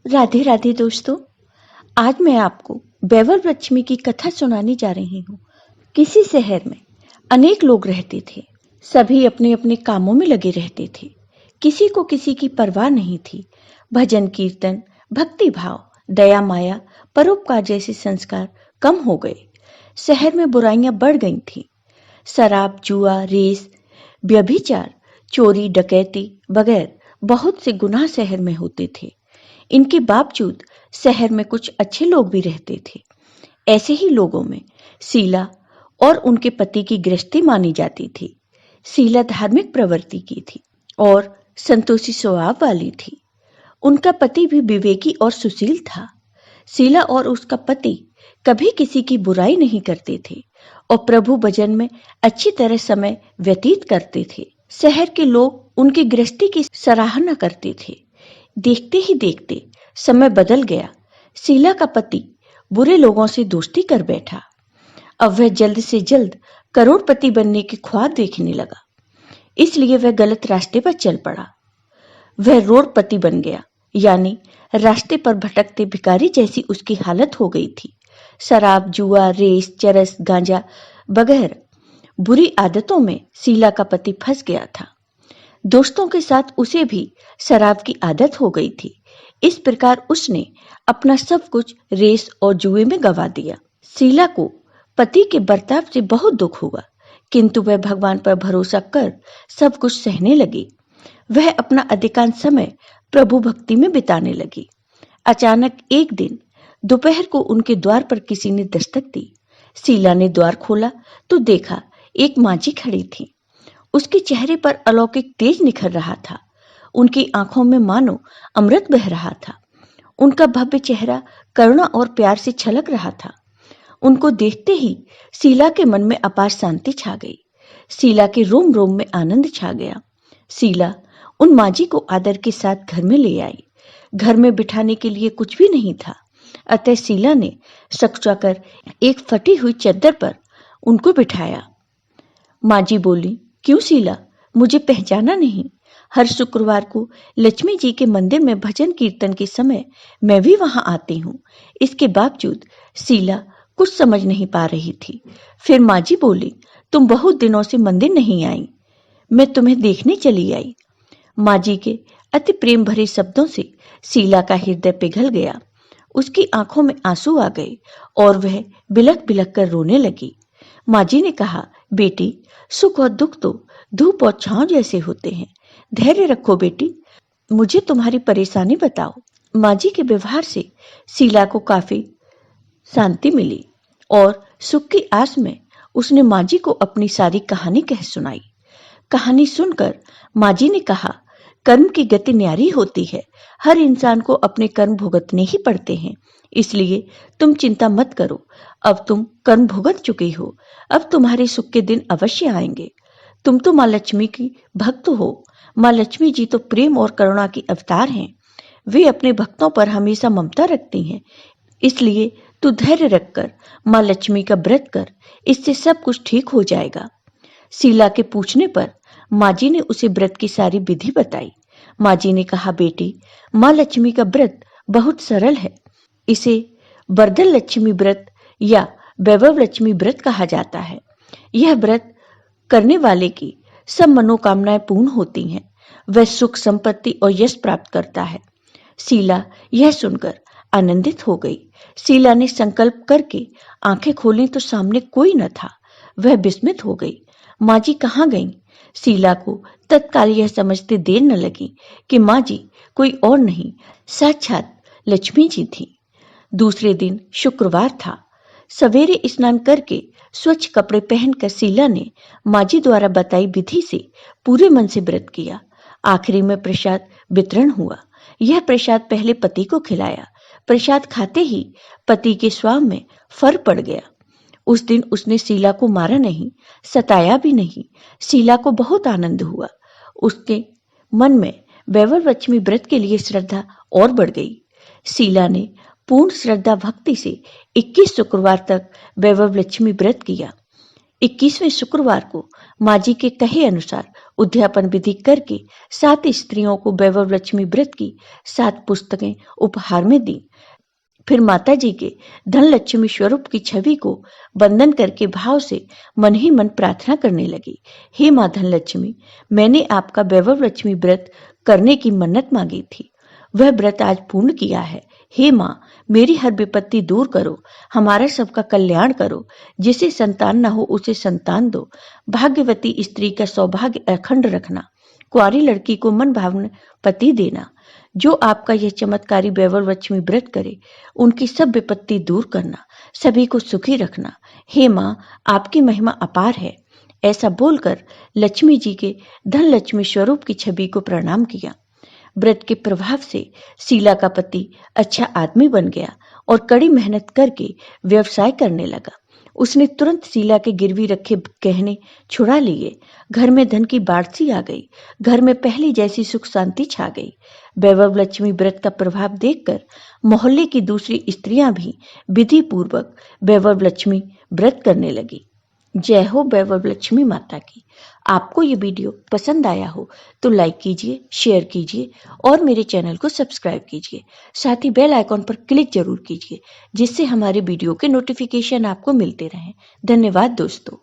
राधे राधे दोस्तों। आज मैं आपको बैवर लक्ष्मी की कथा सुनाने जा रही हूँ। किसी शहर में अनेक लोग रहते थे। सभी अपने अपने कामों में लगे रहते थे। किसी को किसी की परवाह नहीं थी। भजन कीर्तन, भक्ति भाव, दया माया, परोपकार जैसे संस्कार कम हो गए। शहर में बुराइयां बढ़ गई थीं। शराब, जुआ, रेस, व्यभिचार, चोरी, डकैती वगैरह बहुत से गुनाह शहर में होते थे। इनके बावजूद शहर में कुछ अच्छे लोग भी रहते थे। ऐसे ही लोगों में शीला और उनके पति की गृहस्थी मानी जाती थी। शीला धार्मिक प्रवृत्ति की थी और संतोषी स्वभाव वाली थी। उनका पति भी विवेकी और सुशील था। शीला और उसका पति कभी किसी की बुराई नहीं करते थे और प्रभु भजन में अच्छी तरह समय व्यतीत करते थे। शहर के लोग उनकी गृहस्थी की सराहना करते थे। देखते ही देखते समय बदल गया। शीला का पति बुरे लोगों से दोस्ती कर बैठा। अब वह जल्द से जल्द करोड़पति बनने की ख्वाब देखने लगा। इसलिए वह गलत रास्ते पर चल पड़ा। वह रोडपति बन गया, यानी रास्ते पर भटकते भिखारी जैसी उसकी हालत हो गई थी। शराब, जुआ, रेस, चरस, गांजा वगैरह बुरी आदतों में शीला का पति फंस गया था। दोस्तों के साथ उसे भी शराब की आदत हो गई थी। इस प्रकार उसने अपना सब कुछ रेस और जुए में गंवा दिया। शीला को पति के बर्ताव से बहुत दुख हुआ, किंतु वह भगवान पर भरोसा कर सब कुछ सहने लगी। वह अपना अधिकांश समय प्रभु भक्ति में बिताने लगी। अचानक एक दिन दोपहर को उनके द्वार पर किसी ने दस्तक दी। शीला ने द्वार खोला तो देखा एक मांझी खड़ी थी। उसके चेहरे पर अलौकिक तेज निखर रहा था। उनकी आंखों में मानो अमृत बह रहा था। उनका भव्य चेहरा करुणा और प्यार से छलक रहा था। उनको देखते ही शीला के मन में अपार शांति छा गई। शीला के रोम रोम में आनंद छा गया। शीला उन मांझी को आदर के साथ घर में ले आई। घर में बिठाने के लिए कुछ भी नहीं था, अतः शीला ने सकचाकर एक फटी हुई चद्दर पर उनको बिठाया। मांझी बोली, क्यों शीला, मुझे पहचाना नहीं? हर शुक्रवार को लक्ष्मी जी के मंदिर में भजन कीर्तन के समय मैं भी वहां आती हूँ। इसके बावजूद शीला कुछ समझ नहीं पा रही थी। फिर मांझी बोली, तुम बहुत दिनों से मंदिर नहीं आई, मैं तुम्हें देखने चली आई। मांझी के अति प्रेम भरे शब्दों से शीला का हृदय पिघल गया। उसकी आंखों में आंसू आ गए और वह बिलख बिलख कर रोने लगी। मांझी ने कहा, बेटी, सुख और दुख तो धूप और छांव जैसे होते हैं। धैर्य रखो बेटी, मुझे तुम्हारी परेशानी बताओ। मांझी के व्यवहार से शीला को काफी शांति मिली और सुख की आस में उसने मांझी को अपनी सारी कहानी कह सुनाई। कहानी सुनकर मांझी ने कहा, कर्म की गति न्यारी होती है। हर इंसान को अपने कर्म भुगतने ही पड़ते हैं। इसलिए तुम चिंता मत करो। अब तुम कर्म भुगत चुकी हो। अब तुम्हारे सुख के दिन अवश्य आएंगे। तुम तो माँ लक्ष्मी की भक्त हो। माँ लक्ष्मी जी तो प्रेम और करुणा की अवतार हैं। वे अपने भक्तों पर हमेशा ममता रखती हैं। इसलिए तू धैर्य रखकर माँ लक्ष्मी का व्रत कर। इससे सब कुछ ठीक हो जाएगा। शीला के पूछने पर मांझी ने उसे व्रत की सारी विधि बताई। मांझी ने कहा, बेटी, माँ लक्ष्मी का व्रत बहुत सरल है। इसे वर्धन लक्ष्मी व्रत या वैभव लक्ष्मी व्रत कहा जाता है। यह व्रत करने वाले की सब मनोकामनाएं पूर्ण होती हैं। वह सुख, संपत्ति और यश प्राप्त करता है। शीला यह सुनकर आनंदित हो गई। शीला ने संकल्प करके आंखें खोली तो सामने कोई न था। वह विस्मित हो गई। मांझी कहाँ गई? शीला को तत्काल यह समझते देर न लगी कि मांझी कोई और नहीं, साक्षात लक्ष्मी जी थी। दूसरे दिन शुक्रवार था। सवेरे स्नान करके स्वच्छ कपड़े पहनकर शीला ने मांझी द्वारा बताई विधि से पूरे मन से व्रत किया। आखिरी में प्रसाद वितरण हुआ। यह प्रसाद पहले पति को खिलाया। प्रसाद खाते ही पति के स्वाव में फर्क पड़ गया। उस दिन उसने शीला को मारा नहीं, सताया भी नहीं। शीला को बहुत आनंद हुआ। उसके मन में वैभव लक्ष्मी व्रत के लिए श्रद्धा और बढ़ गई। शीला ने पूर्ण श्रद्धा भक्ति से 21 शुक्रवार तक वैभव लक्ष्मी व्रत किया। 21वें शुक्रवार को माँ जी के कहे अनुसार उद्यापन विधि करके 7 स्त्रियों को वैभवलक्ष्मी व्रत की 7 पुस्तकें उपहार में दी। फिर माता जी के धनलक्ष्मी स्वरूप की छवि को वंदन करके भाव से मन ही मन प्रार्थना करने लगी। हे माँ धनलक्ष्मी, मैंने आपका वैभवलक्ष्मी व्रत करने की मन्नत मांगी थी, वह व्रत आज पूर्ण किया है। हे माँ, मेरी हर विपत्ति दूर करो, हमारा सबका कल्याण करो, जिसे संतान न हो उसे संतान दो, भाग्यवती स्त्री का सौभाग्य अखंड रखना, कुंवारी लड़की को मन भावन पति देना। जो आपका यह चमत्कारी वैभवलक्ष्मी व्रत करे, उनकी सब विपत्ति दूर करना, सभी को सुखी रखना। हे माँ, आपकी महिमा अपार है। ऐसा बोलकर लक्ष्मी जी के धनलक्ष्मी स्वरूप की छवि को प्रणाम किया। व्रत के प्रभाव से शीला का पति अच्छा आदमी बन गया और कड़ी मेहनत करके व्यवसाय करने लगा। उसने तुरंत शीला के गिरवी रखे गहने छुड़ा लिए। घर में धन की बाढ़ सी आ गई। घर में पहले जैसी सुख शांति छा गई। वैभवलक्ष्मी व्रत का प्रभाव देखकर मोहल्ले की दूसरी स्त्रियां भी विधि पूर्वक वैभवलक्ष्मी व्रत करने लगी। जय हो वैभवलक्ष्मी माता की। आपको ये वीडियो पसंद आया हो तो लाइक कीजिए, शेयर कीजिए और मेरे चैनल को सब्सक्राइब कीजिए। साथ ही बेल आइकॉन पर क्लिक जरूर कीजिए, जिससे हमारे वीडियो के नोटिफिकेशन आपको मिलते रहें। धन्यवाद दोस्तों।